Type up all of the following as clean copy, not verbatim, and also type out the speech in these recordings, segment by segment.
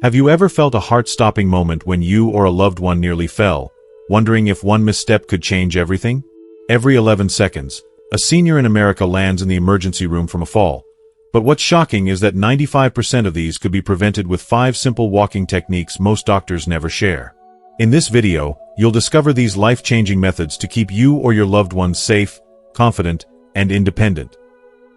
Have you ever felt a heart-stopping moment when you or a loved one nearly fell, wondering if one misstep could change everything? Every 11 seconds, a senior in America lands in the emergency room from a fall. But what's shocking is that 95% of these could be prevented with 5 simple walking techniques most doctors never share. In this video, you'll discover these life-changing methods to keep you or your loved ones safe, confident, and independent,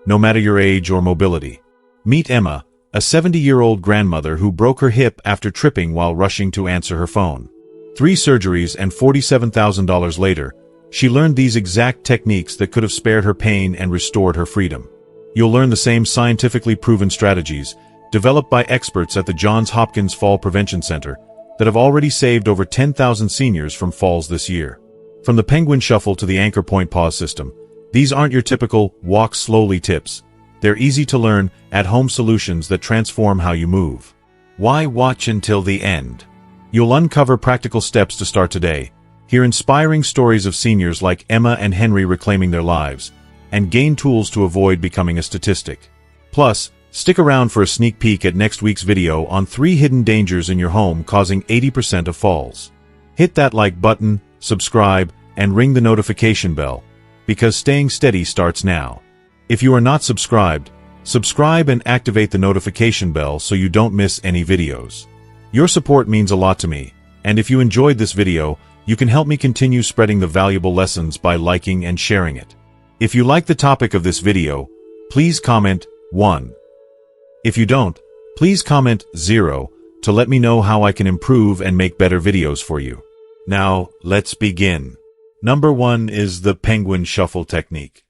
no matter your age or mobility. Meet Emma, a 70-year-old grandmother who broke her hip after tripping while rushing to answer her phone. 3 surgeries and $47,000 later, she learned these exact techniques that could have spared her pain and restored her freedom. You'll learn the same scientifically proven strategies, developed by experts at the Johns Hopkins Fall Prevention Center, that have already saved over 10,000 seniors from falls this year. From the penguin shuffle to the anchor point pause system, these aren't your typical walk slowly tips. They're easy-to-learn, at-home solutions that transform how you move. Why watch until the end? You'll uncover practical steps to start today, hear inspiring stories of seniors like Emma and Henry reclaiming their lives, and gain tools to avoid becoming a statistic. Plus, stick around for a sneak peek at next week's video on 3 hidden dangers in your home causing 80% of falls. Hit that like button, subscribe, and ring the notification bell, because staying steady starts now. If you are not subscribed, subscribe and activate the notification bell so you don't miss any videos. Your support means a lot to me, and if you enjoyed this video, you can help me continue spreading the valuable lessons by liking and sharing it. If you like the topic of this video, please comment 1. If you don't, please comment 0 to let me know how I can improve and make better videos for you. Now, let's begin. Number 1 is the penguin shuffle technique.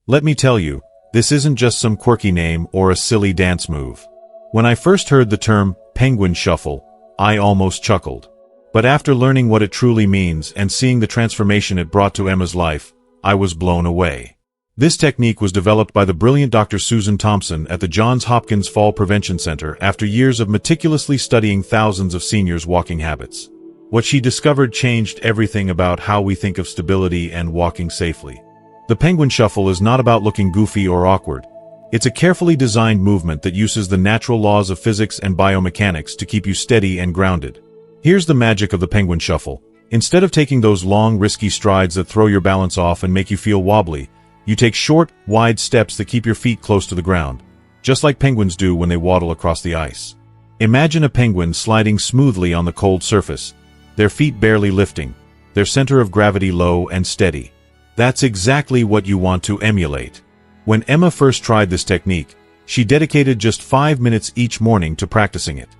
Let me tell you, this isn't just some quirky name or a silly dance move. When I first heard the term penguin shuffle, I almost chuckled. But after learning what it truly means and seeing the transformation it brought to Emma's life, I was blown away. This technique was developed by the brilliant Dr. Susan Thompson at the Johns Hopkins Fall Prevention Center after years of meticulously studying thousands of seniors' walking habits. What she discovered changed everything about how we think of stability and walking safely. The penguin shuffle is not about looking goofy or awkward. It's a carefully designed movement that uses the natural laws of physics and biomechanics to keep you steady and grounded. Here's the magic of the penguin shuffle. Instead of taking those long, risky strides that throw your balance off and make you feel wobbly, you take short, wide steps that keep your feet close to the ground, just like penguins do when they waddle across the ice. Imagine a penguin sliding smoothly on the cold surface, their feet barely lifting, their center of gravity low and steady. That's exactly what you want to emulate. When Emma first tried this technique, she dedicated just 5 minutes each morning to practicing it.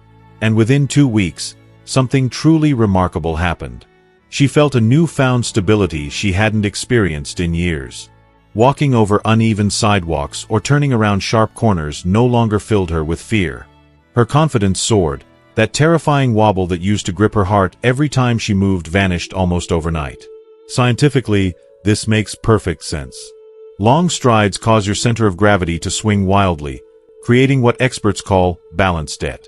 And within 2 weeks, something truly remarkable happened. She felt a newfound stability she hadn't experienced in years. Walking over uneven sidewalks or turning around sharp corners no longer filled her with fear. Her confidence soared. That terrifying wobble that used to grip her heart every time she moved vanished almost overnight. Scientifically, this makes perfect sense. Long strides cause your center of gravity to swing wildly, creating what experts call balance debt.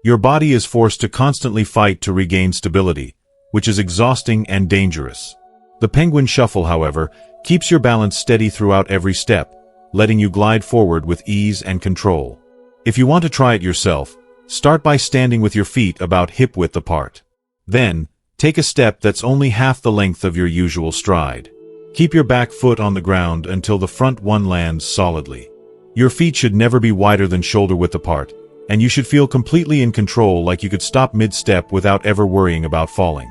Your body is forced to constantly fight to regain stability, which is exhausting and dangerous. The penguin shuffle, however, keeps your balance steady throughout every step, letting you glide forward with ease and control. If you want to try it yourself, start by standing with your feet about hip-width apart. Then, take a step that's only half the length of your usual stride. Keep your back foot on the ground until the front one lands solidly. Your feet should never be wider than shoulder-width apart, and you should feel completely in control, like you could stop mid-step without ever worrying about falling.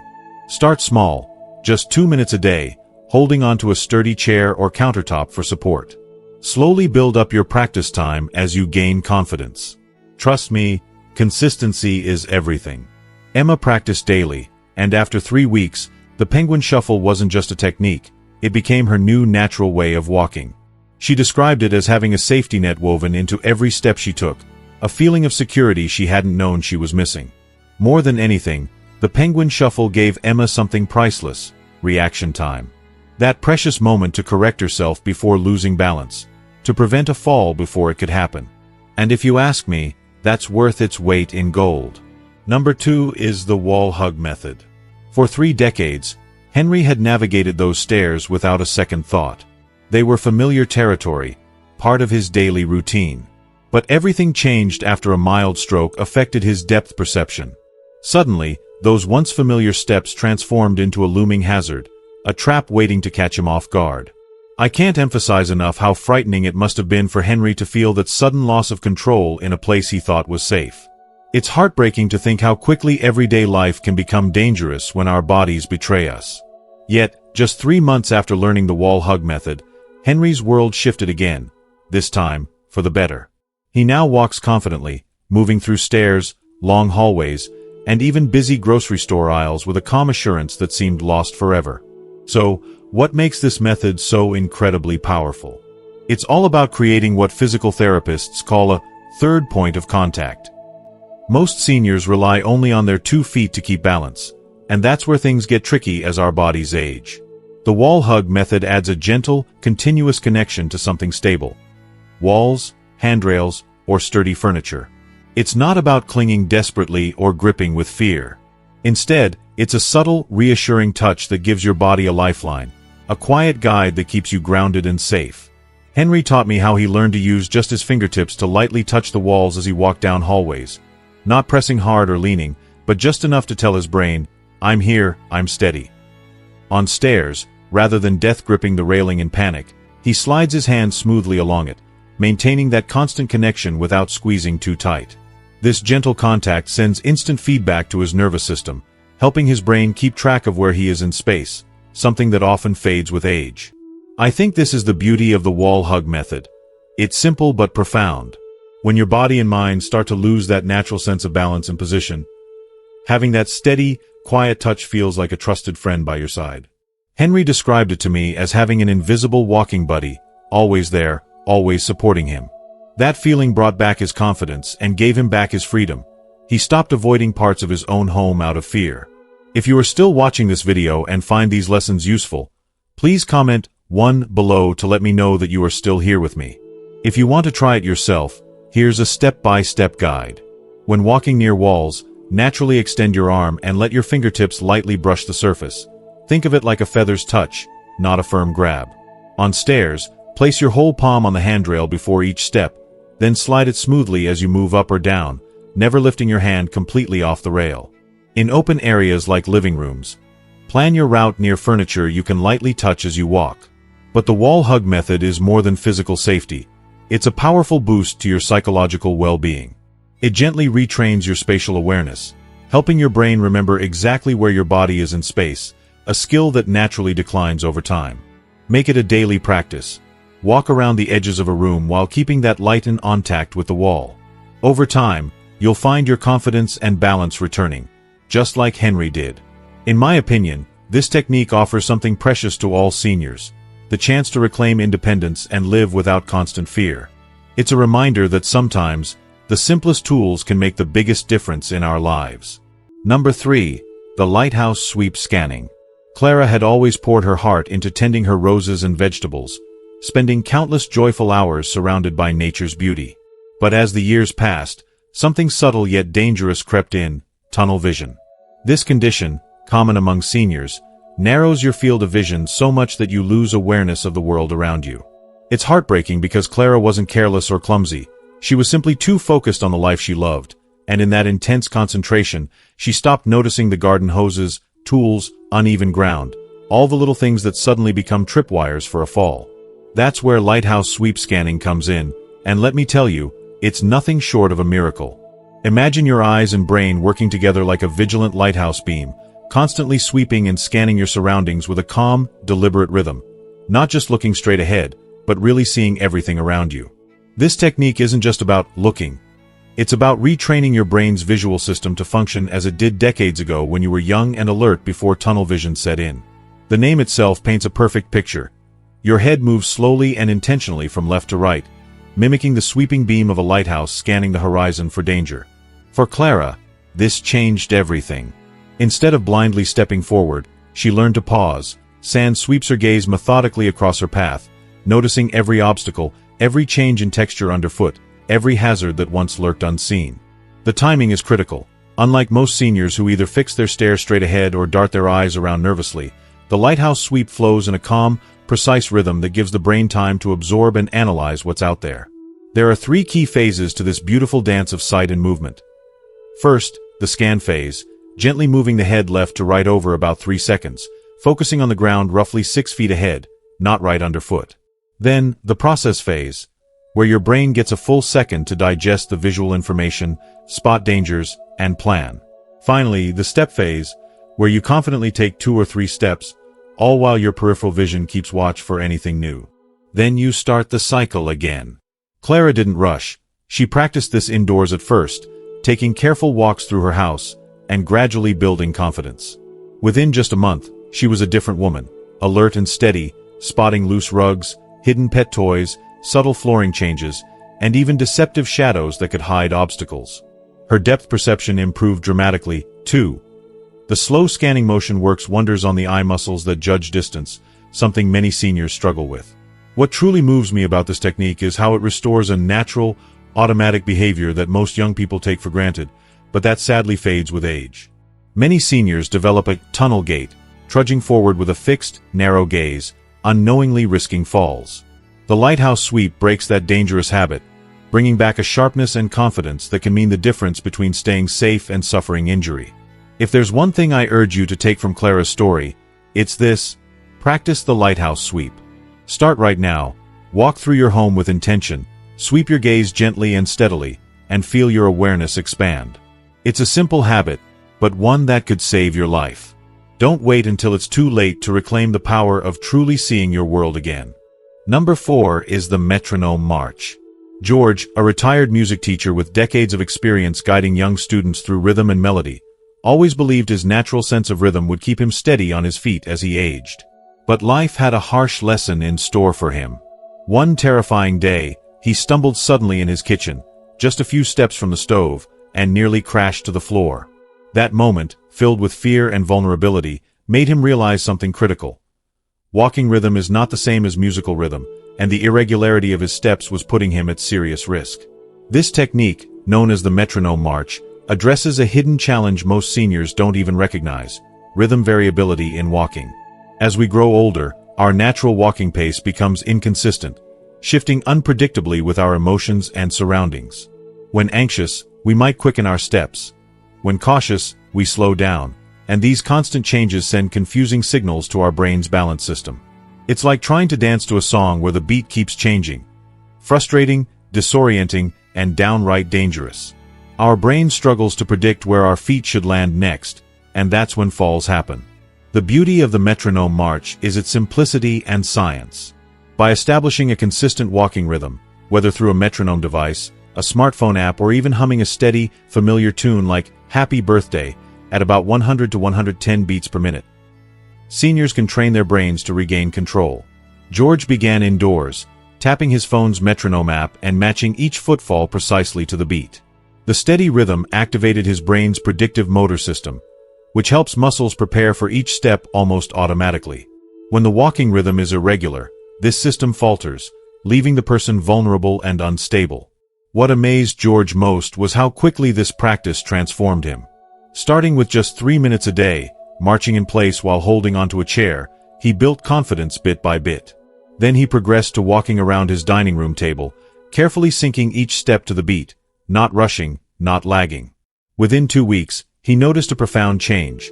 Start small, just 2 minutes a day, holding onto a sturdy chair or countertop for support. Slowly build up your practice time as you gain confidence. Trust me, consistency is everything. Emma practiced daily, and after 3 weeks, the penguin shuffle wasn't just a technique, it became her new natural way of walking. She described it as having a safety net woven into every step she took, a feeling of security she hadn't known she was missing. More than anything, the penguin shuffle gave Emma something priceless: reaction time. That precious moment to correct herself before losing balance, to prevent a fall before it could happen. And if you ask me, that's worth its weight in gold. Number 2 is the wall hug method. For 3 decades, Henry had navigated those stairs without a second thought. They were familiar territory, part of his daily routine. But everything changed after a mild stroke affected his depth perception. Suddenly, those once familiar steps transformed into a looming hazard, a trap waiting to catch him off guard. I can't emphasize enough how frightening it must have been for Henry to feel that sudden loss of control in a place he thought was safe. It's heartbreaking to think how quickly everyday life can become dangerous when our bodies betray us. Yet, just 3 months after learning the wall hug method, Henry's world shifted again, this time, for the better. He now walks confidently, moving through stairs, long hallways, and even busy grocery store aisles with a calm assurance that seemed lost forever. So, what makes this method so incredibly powerful? It's all about creating what physical therapists call a third point of contact. Most seniors rely only on their 2 feet to keep balance, and that's where things get tricky as our bodies age. The wall hug method adds a gentle, continuous connection to something stable. Walls, handrails, or sturdy furniture. It's not about clinging desperately or gripping with fear. Instead, it's a subtle, reassuring touch that gives your body a lifeline, a quiet guide that keeps you grounded and safe. Henry taught me how he learned to use just his fingertips to lightly touch the walls as he walked down hallways, not pressing hard or leaning, but just enough to tell his brain, "I'm here, I'm steady." On stairs, rather than death-gripping the railing in panic, he slides his hand smoothly along it, maintaining that constant connection without squeezing too tight. This gentle contact sends instant feedback to his nervous system, helping his brain keep track of where he is in space, something that often fades with age. I think this is the beauty of the wall hug method. It's simple but profound. When your body and mind start to lose that natural sense of balance and position, having that steady, quiet touch feels like a trusted friend by your side. Henry described it to me as having an invisible walking buddy, always there, always supporting him. That feeling brought back his confidence and gave him back his freedom. He stopped avoiding parts of his own home out of fear. If you are still watching this video and find these lessons useful, please comment 1 below to let me know that you are still here with me. If you want to try it yourself, here's a step-by-step guide. When walking near walls, naturally extend your arm and let your fingertips lightly brush the surface. Think of it like a feather's touch, not a firm grab. On stairs, place your whole palm on the handrail before each step, then slide it smoothly as you move up or down, never lifting your hand completely off the rail. In open areas like living rooms, plan your route near furniture you can lightly touch as you walk. But the wall hug method is more than physical safety. It's a powerful boost to your psychological well-being. It gently retrains your spatial awareness, helping your brain remember exactly where your body is in space, a skill that naturally declines over time. Make it a daily practice. Walk around the edges of a room while keeping that light in contact with the wall. Over time, you'll find your confidence and balance returning, just like Henry did. In my opinion, this technique offers something precious to all seniors, the chance to reclaim independence and live without constant fear. It's a reminder that sometimes, the simplest tools can make the biggest difference in our lives. Number 3. The Lighthouse Sweep Scanning. Clara had always poured her heart into tending her roses and vegetables, spending countless joyful hours surrounded by nature's beauty. But as the years passed, something subtle yet dangerous crept in: tunnel vision. This condition, common among seniors, narrows your field of vision so much that you lose awareness of the world around you. It's heartbreaking because Clara wasn't careless or clumsy. She was simply too focused on the life she loved, and in that intense concentration, she stopped noticing the garden hoses, tools, uneven ground, all the little things that suddenly become tripwires for a fall. That's where Lighthouse Sweep Scanning comes in, and let me tell you, it's nothing short of a miracle. Imagine your eyes and brain working together like a vigilant lighthouse beam, constantly sweeping and scanning your surroundings with a calm, deliberate rhythm, not just looking straight ahead, but really seeing everything around you. This technique isn't just about looking. It's about retraining your brain's visual system to function as it did decades ago when you were young and alert before tunnel vision set in. The name itself paints a perfect picture. Your head moves slowly and intentionally from left to right, mimicking the sweeping beam of a lighthouse scanning the horizon for danger. For Clara, this changed everything. Instead of blindly stepping forward, she learned to pause. Sand sweeps her gaze methodically across her path, noticing every obstacle, every change in texture underfoot, every hazard that once lurked unseen. The timing is critical. Unlike most seniors who either fix their stare straight ahead or dart their eyes around nervously, the lighthouse sweep flows in a calm, precise rhythm that gives the brain time to absorb and analyze what's out there. There are three key phases to this beautiful dance of sight and movement. First, the scan phase, gently moving the head left to right over about 3 seconds, focusing on the ground roughly 6 feet ahead, not right underfoot. Then, the process phase, where your brain gets a full second to digest the visual information, spot dangers, and plan. Finally, the step phase, where you confidently take 2 or 3 steps, all while your peripheral vision keeps watch for anything new. Then you start the cycle again. Clara didn't rush. She practiced this indoors at first, taking careful walks through her house, and gradually building confidence. Within just a month, she was a different woman, alert and steady, spotting loose rugs, hidden pet toys, subtle flooring changes, and even deceptive shadows that could hide obstacles. Her depth perception improved dramatically, too. The slow scanning motion works wonders on the eye muscles that judge distance, something many seniors struggle with. What truly moves me about this technique is how it restores a natural, automatic behavior that most young people take for granted, but that sadly fades with age. Many seniors develop a tunnel gait, trudging forward with a fixed, narrow gaze, unknowingly risking falls. The Lighthouse sweep breaks that dangerous habit, bringing back a sharpness and confidence that can mean the difference between staying safe and suffering injury. If there's one thing I urge you to take from Clara's story, it's this: practice the Lighthouse sweep. Start right now, walk through your home with intention, sweep your gaze gently and steadily, and feel your awareness expand. It's a simple habit, but one that could save your life. Don't wait until it's too late to reclaim the power of truly seeing your world again. Number 4 is the metronome march. George, a retired music teacher with decades of experience guiding young students through rhythm and melody, always believed his natural sense of rhythm would keep him steady on his feet as he aged. But life had a harsh lesson in store for him. One terrifying day, he stumbled suddenly in his kitchen, just a few steps from the stove, and nearly crashed to the floor. That moment, filled with fear and vulnerability, made him realize something critical. Walking rhythm is not the same as musical rhythm, and the irregularity of his steps was putting him at serious risk. This technique, known as the metronome march, addresses a hidden challenge most seniors don't even recognize: rhythm variability in walking. As we grow older, our natural walking pace becomes inconsistent, shifting unpredictably with our emotions and surroundings. When anxious, we might quicken our steps. When cautious, we slow down, and these constant changes send confusing signals to our brain's balance system. It's like trying to dance to a song where the beat keeps changing. Frustrating, disorienting, and downright dangerous. Our brain struggles to predict where our feet should land next, and that's when falls happen. The beauty of the metronome march is its simplicity and science. By establishing a consistent walking rhythm, whether through a metronome device, a smartphone app, or even humming a steady, familiar tune like Happy Birthday at about 100 to 110 beats per minute, seniors can train their brains to regain control. George began indoors, tapping his phone's metronome app and matching each footfall precisely to the beat. The steady rhythm activated his brain's predictive motor system, which helps muscles prepare for each step almost automatically. When the walking rhythm is irregular, this system falters, leaving the person vulnerable and unstable. What amazed George most was how quickly this practice transformed him. Starting with just 3 minutes a day, marching in place while holding onto a chair, he built confidence bit by bit. Then he progressed to walking around his dining room table, carefully syncing each step to the beat, not rushing, not lagging. Within 2 weeks, he noticed a profound change.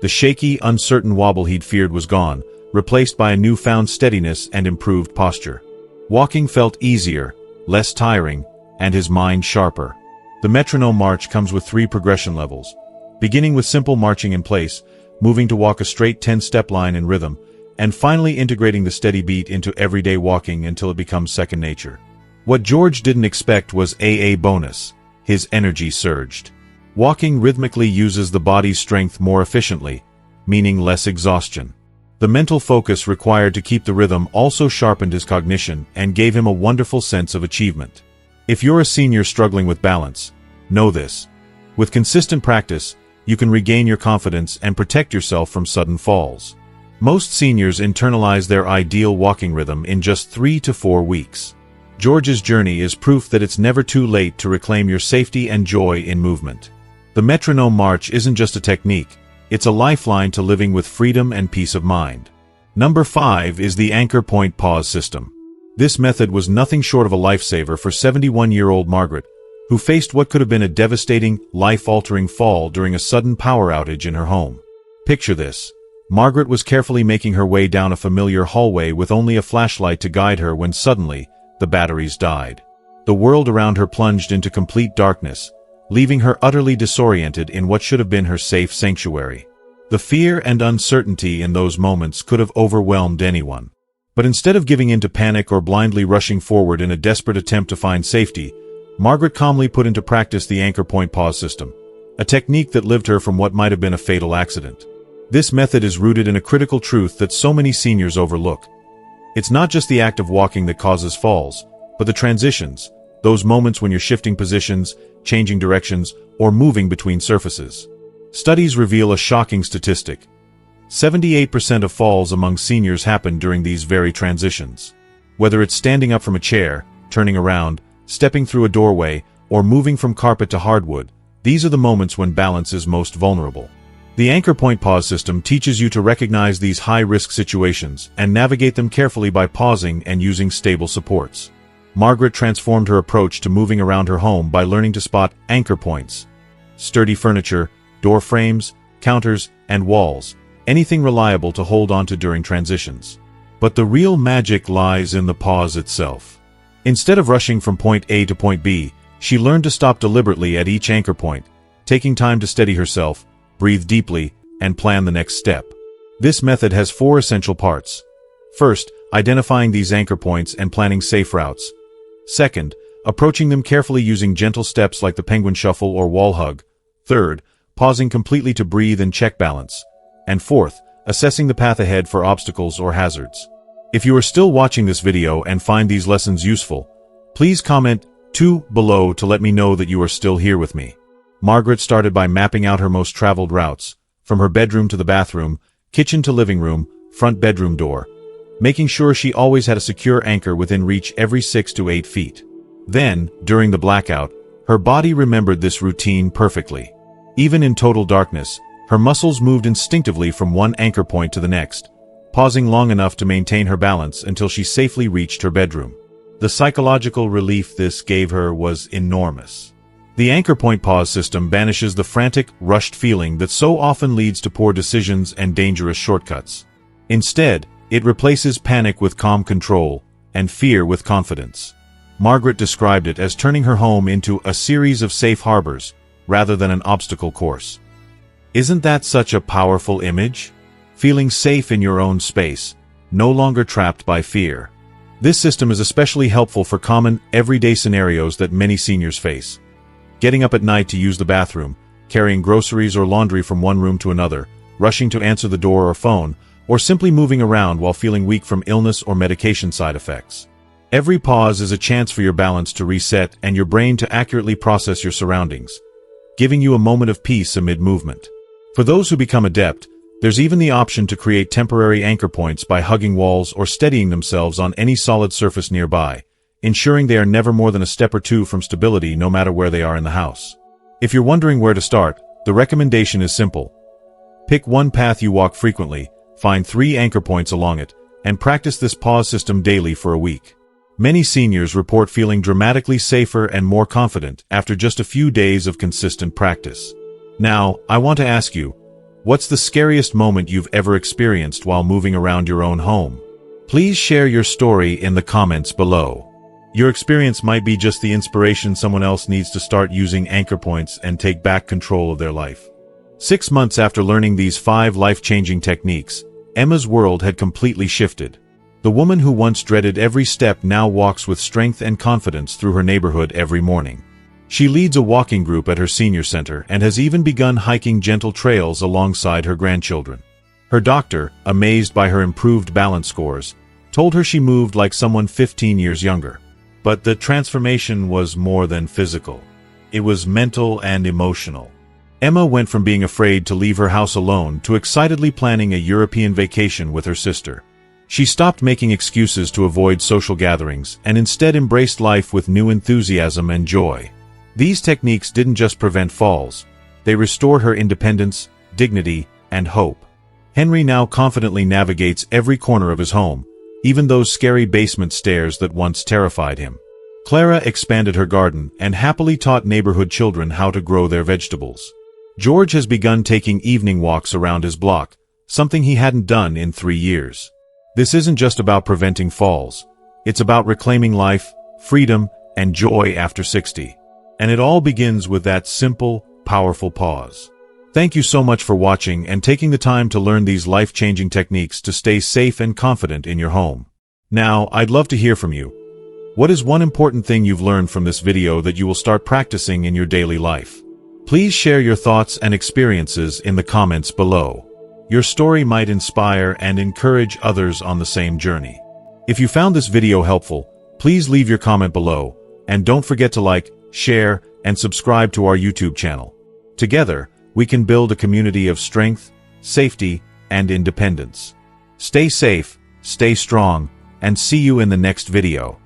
The shaky, uncertain wobble he'd feared was gone, replaced by a newfound steadiness and improved posture. Walking felt easier, less tiring, and his mind sharper. The metronome march comes with 3 progression levels. Beginning with simple marching in place, moving to walk a straight 10-step line in rhythm, and finally integrating the steady beat into everyday walking until it becomes second nature. What George didn't expect was a bonus. His energy surged. Walking rhythmically uses the body's strength more efficiently, meaning less exhaustion. The mental focus required to keep the rhythm also sharpened his cognition and gave him a wonderful sense of achievement. If you're a senior struggling with balance, know this. With consistent practice, you can regain your confidence and protect yourself from sudden falls. Most seniors internalize their ideal walking rhythm in just 3 to 4 weeks. George's journey is proof that it's never too late to reclaim your safety and joy in movement. The metronome march isn't just a technique, it's a lifeline to living with freedom and peace of mind. Number 5 is the anchor point pause system. This method was nothing short of a lifesaver for 71-year-old Margaret, who faced what could have been a devastating, life-altering fall during a sudden power outage in her home. Picture this. Margaret was carefully making her way down a familiar hallway with only a flashlight to guide her when suddenly, the batteries died. The world around her plunged into complete darkness, leaving her utterly disoriented in what should have been her safe sanctuary. The fear and uncertainty in those moments could have overwhelmed anyone. But instead of giving in to panic or blindly rushing forward in a desperate attempt to find safety, Margaret calmly put into practice the anchor point pause system, a technique that lived her from what might have been a fatal accident. This method is rooted in a critical truth that so many seniors overlook. It's not just the act of walking that causes falls, but the transitions, those moments when you're shifting positions, changing directions, or moving between surfaces. Studies reveal a shocking statistic. 78% of falls among seniors happen during these very transitions. Whether it's standing up from a chair, turning around, stepping through a doorway, or moving from carpet to hardwood, these are the moments when balance is most vulnerable. The anchor point pause system teaches you to recognize these high-risk situations and navigate them carefully by pausing and using stable supports. Margaret transformed her approach to moving around her home by learning to spot anchor points. Sturdy furniture, door frames, counters, and walls, anything reliable to hold onto during transitions. But the real magic lies in the pause itself. Instead of rushing from point A to point B, she learned to stop deliberately at each anchor point, taking time to steady herself, breathe deeply, and plan the next step. This method has 4 essential parts. First, identifying these anchor points and planning safe routes. Second, approaching them carefully using gentle steps like the penguin shuffle or wall hug. Third, pausing completely to breathe and check balance. And fourth, assessing the path ahead for obstacles or hazards. If you are still watching this video and find these lessons useful, please comment 2 below to let me know that you are still here with me. Margaret started by mapping out her most traveled routes, from her bedroom to the bathroom, kitchen to living room, front bedroom door, making sure she always had a secure anchor within reach every 6 to 8 feet. Then, during the blackout, her body remembered this routine perfectly. Even in total darkness, her muscles moved instinctively from one anchor point to the next, pausing long enough to maintain her balance until she safely reached her bedroom. The psychological relief this gave her was enormous. The anchor point pause system banishes the frantic, rushed feeling that so often leads to poor decisions and dangerous shortcuts. Instead, it replaces panic with calm control and fear with confidence. Margaret described it as turning her home into a series of safe harbors rather than an obstacle course. Isn't that such a powerful image? Feeling safe in your own space, no longer trapped by fear. This system is especially helpful for common, everyday scenarios that many seniors face. Getting up at night to use the bathroom, carrying groceries or laundry from one room to another, rushing to answer the door or phone, or simply moving around while feeling weak from illness or medication side effects. Every pause is a chance for your balance to reset and your brain to accurately process your surroundings, giving you a moment of peace amid movement. For those who become adept, there's even the option to create temporary anchor points by hugging walls or steadying themselves on any solid surface nearby, ensuring they are never more than a step or two from stability no matter where they are in the house. If you're wondering where to start, the recommendation is simple. Pick one path you walk frequently, find 3 anchor points along it, and practice this pause system daily for a week. Many seniors report feeling dramatically safer and more confident after just a few days of consistent practice. Now, I want to ask you, what's the scariest moment you've ever experienced while moving around your own home? Please share your story in the comments below. Your experience might be just the inspiration someone else needs to start using anchor points and take back control of their life. 6 months after learning these 5 life-changing techniques, Emma's world had completely shifted. The woman who once dreaded every step now walks with strength and confidence through her neighborhood every morning. She leads a walking group at her senior center and has even begun hiking gentle trails alongside her grandchildren. Her doctor, amazed by her improved balance scores, told her she moved like someone 15 years younger. But the transformation was more than physical. It was mental and emotional. Emma went from being afraid to leave her house alone to excitedly planning a European vacation with her sister. She stopped making excuses to avoid social gatherings and instead embraced life with new enthusiasm and joy. These techniques didn't just prevent falls, they restored her independence, dignity, and hope. Henry now confidently navigates every corner of his home, even those scary basement stairs that once terrified him. Clara expanded her garden and happily taught neighborhood children how to grow their vegetables. George has begun taking evening walks around his block, something he hadn't done in 3 years. This isn't just about preventing falls. It's about reclaiming life, freedom, and joy after 60. And it all begins with that simple, powerful pause. Thank you so much for watching and taking the time to learn these life-changing techniques to stay safe and confident in your home. Now, I'd love to hear from you. What is one important thing you've learned from this video that you will start practicing in your daily life? Please share your thoughts and experiences in the comments below. Your story might inspire and encourage others on the same journey. If you found this video helpful, please leave your comment below, and don't forget to like, share, and subscribe to our YouTube channel. Together, we can build a community of strength, safety, and independence. Stay safe, stay strong, and see you in the next video.